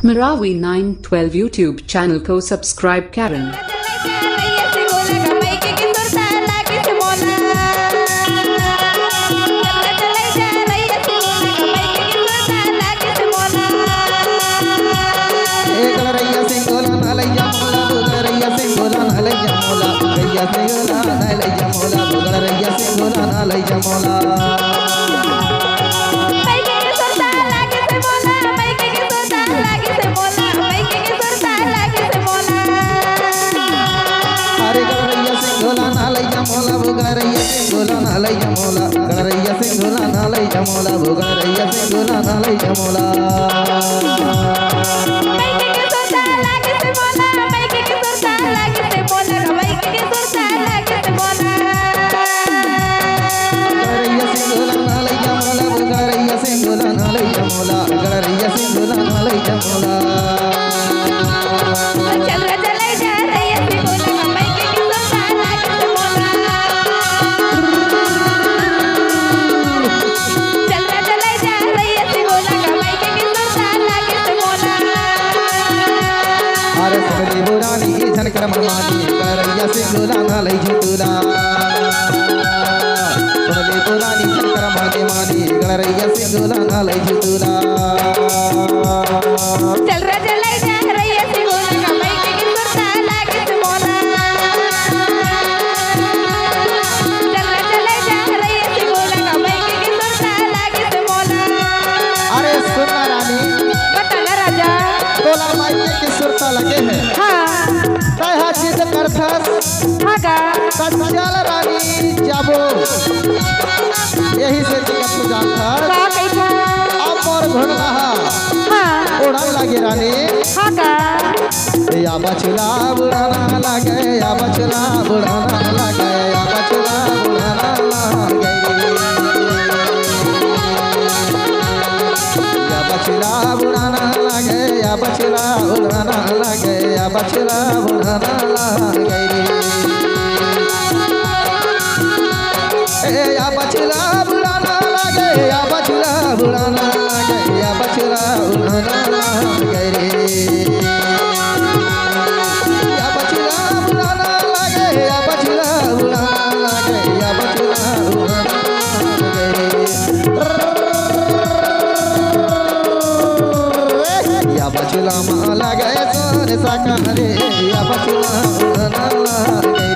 Marawi 912 YouTube channel को subscribe करें। चल रानी जाबो यही से तू जानता अब और घोड़ा उड़न लगे रानी या बचला बुढ़ाना लगे या बचला बुढ़ाना लगे या बचला बुढ़ाना लगे या बचला बुढ़ाना लगे या बचला बुढ़ाना लगे या बचला बुढ़ाना लगे या बचला बुढ़ाना लगे या बचला बुढ़ाना लगे या बचला बुढ़ाना लगे या बचला बुढ़ाना लगे या बचला बुढ़ाना लगे या बचला बुढ़ाना लगे या बचला माँ लगे सोने सकारे या बचला बुढ़ाना लगे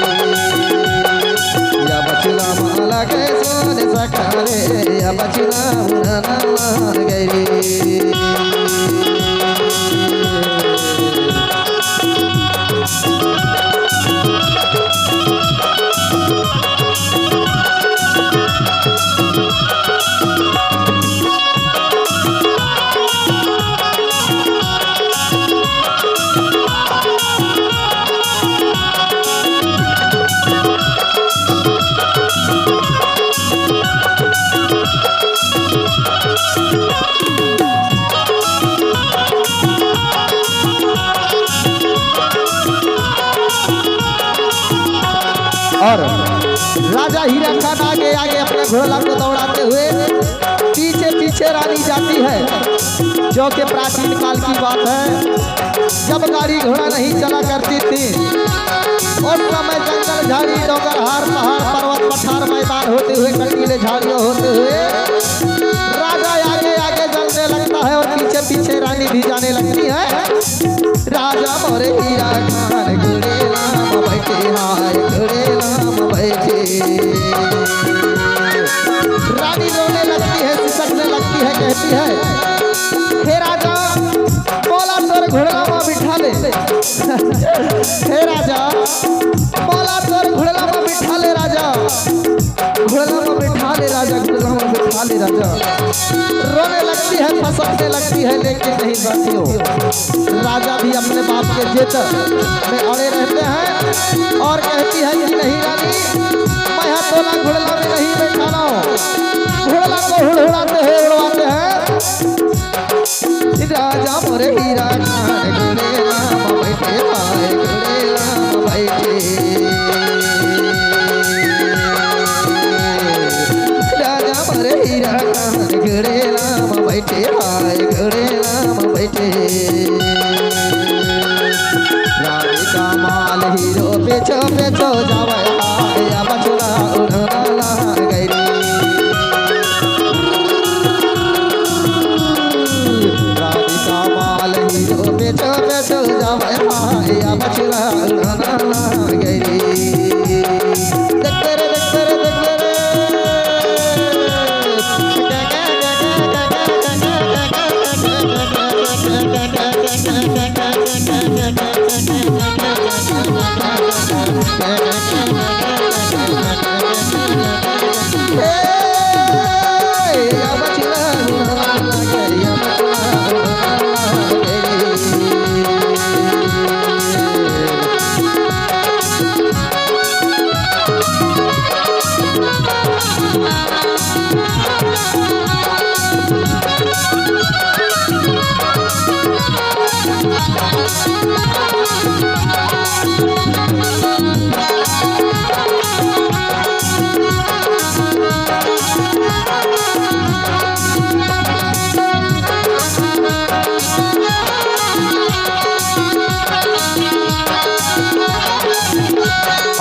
या बचला माँ लगे सोने सकारे या बचला बुढ़ाना लगे और राजा हीरा खान आगे आगे अपने घोड़ा को दौड़ाते हुए पीछे पीछे रानी जाती है, जो कि प्राचीन काल की बात है जब गाड़ी घोड़ा नहीं चला करती थी। उस समय जंगल झाड़ी डोंगर हार पहाड़ पर्वत पठार मैदान होते हुए कंटीले झाड़ियों होते हुए राजा आगे आगे चलने लगता है और पीछे पीछे रानी भी जाने लगती है। राजा मोरे हीरा खान घोड़े नाम बैठे हाय घोड़े नाम बैठे रानी रोने लगती है, सिसकने लगती है, कहती है हे राजा बोला तोर घोड़ला में बिठा ले हे राजा बोला तोर घोड़ला में बिठा ले राजा घोड़ला में बिठा ले राजा घोड़ला में बिठा ले राजा रोने लगती है, फंसने लगती है, लेकिन नहीं साथियों राजा भी अपने बाप के जेत में अड़े रहते हैं और कहती है कि नहीं रानी मैं तोला घोड़ला में नहीं बैठाना घोड़ला को हुड़हुड़ाते हैं उड़वाते हैं। राजा मोरे हीरा खान घोड़े नाम बैठे हाय घोड़े नाम बैठे राजा मोरे हीरा खान घोड़े नाम बैठे हाय घोड़े राम बैठे राधिका माल हीरो पेछो पेछो जावे या बछड़ा उड़ाला गैरी राधिका माल हीरो पेछो पेछो जावे या बछड़ा उड़ाला गैरी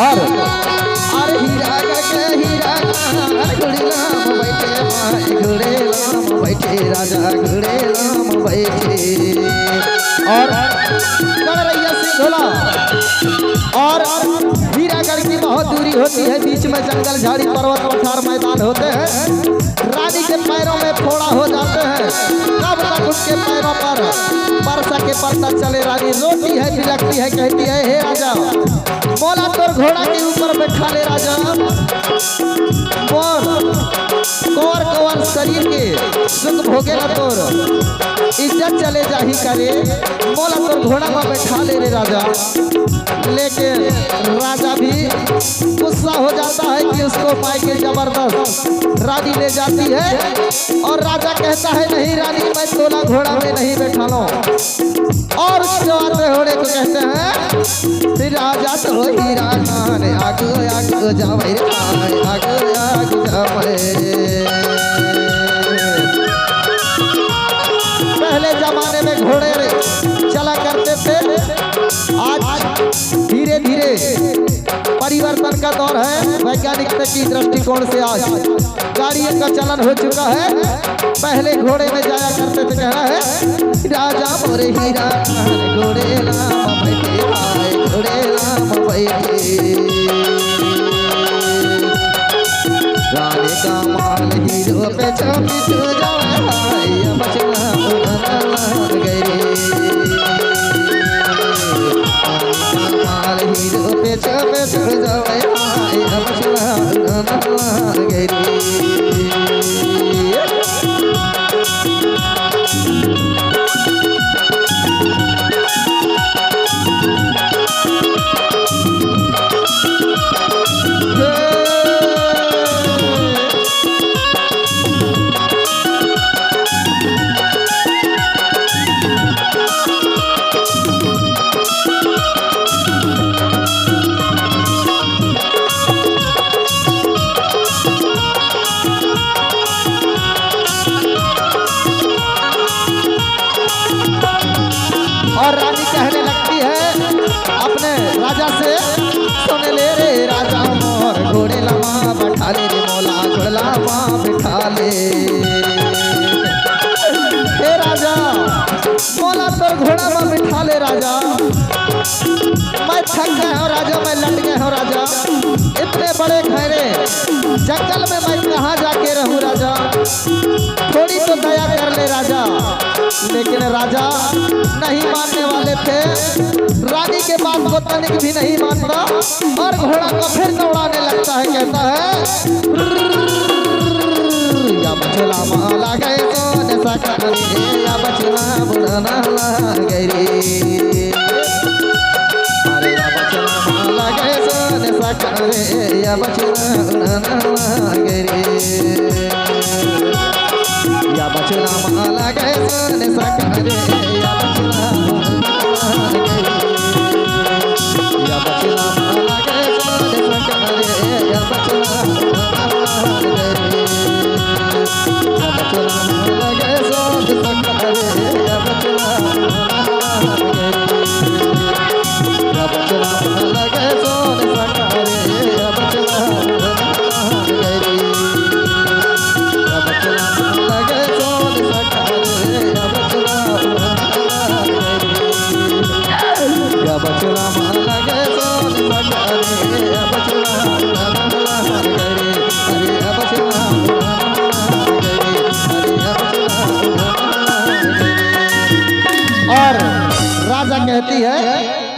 और हीरा करके हीरा घोड़े राम बैठे घोड़े राम बैठे राजा घोड़े राम बैठे और रैया सिंह धोला और हीरागढ़ की बहुत दूरी होती है बीच में जंगल झाड़ी पर्वत पठार मैदान होते हैं रानी के पैरों में फोड़ा हो जाते हैं कब तक उसके पैरों पर परसा के पड़ता चले रानी रोती है बिलखती है कहती है हे राजा बोला तोर घोड़ा के ऊपर बैठा ले राजा कोर कवर शरीर के सुख भोगे ना तोर इज्जत चले जाही करे बोला तोर घोड़ा में बैठा ले रे राजा लेकिन राजा भी गुस्सा हो जाता है कि उसको पाई के जबरदस्त रानी ले जाती है और राजा कहता है नहीं रानी मैं तोला घोड़ा में नहीं बैठा लो और उसके आते घोड़े को कहते हैं राजा तो हीरा खान आगो आगो जावे आगो आगो जावे पहले जमाने में घोड़े चला करते थे आज धीरे धीरे परिवर्तन का दौर है वैज्ञानिकता की दृष्टिकोण से आज गाड़ियों का चलन हो चुका है पहले घोड़े में जाया करते थे कहना है राजा मोरे हीरा घोड़े राम बैठे घोड़े राम बैठे रानी का माल हीरो पे छपिछू जाए बचना गए माल हीरो पे छपिछू जाए बचना गए और रानी कहने लगती है अपने राजा से सुन ले रे राजा मोर घोड़े लमा बैठा ले रे मोला घोड़ला माँ बैठा ले हे राजा मोला तोर घोड़ा में बैठा ले राजा मैं थक गया हूँ राजा मैं लट गया हूँ राजा इतने बड़े खैरे जंगल में मैं कहाँ जाके रहूँ राजा थोड़ी तो दया कर ले राजा लेकिन राजा नहीं मानने वाले थे रानी के बात को तनिक भी नहीं मानता और घोड़ा को फिर दौड़ाने लगता है कहता है या बचला माला गए सोने सका या बचला बुढ़ाना गए अरे या बचला माला गए सोने सका या बचला बुढ़ाना गए या बचला माला गए सोने सका या बचला या बचला माला गए सोने सका या बचला या बचला माला गए सोने सका कहती है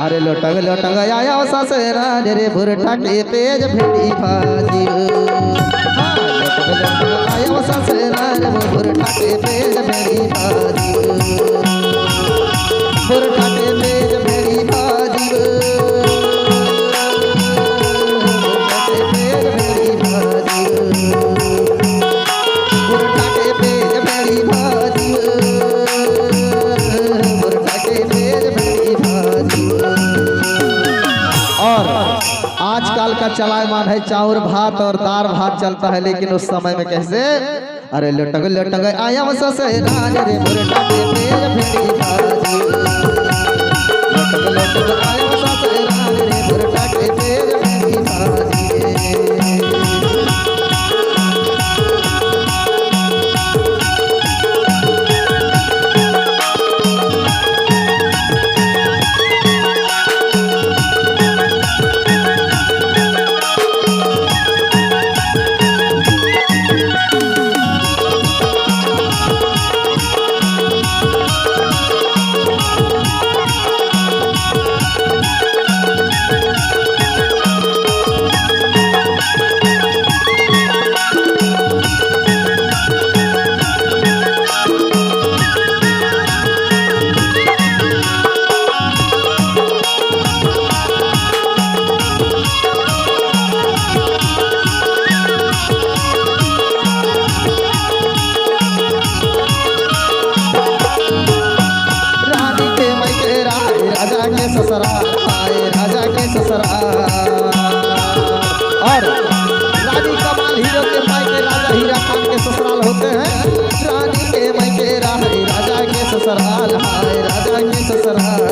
अरे लोटंग लोटंग आया ससुरा रे भुरठा के पेज भेड़ी भाजी हाँ, लोटंग लोटंग आया ससुरा रे भुरठा के पेज भेड़ी भाजी भुरठा के पेज भेड़ी भाजी आजकल का चलायमान है चाउर भात और दाल भात चलता है, लेकिन उस समय में कैसे अरे लटक लटक आया ससुरा रे भुरठा के पेज भेड़ी भाजी लटक लटक आया ससुरा रे भुरठा के पेज भेड़ी भाजी राजा के ससुराल और रानी कमाल हीरो के मायके राजा हीरा खान के ससुराल होते हैं। रानी के मायके राजा के ससुराल हाय राजा के ससुराल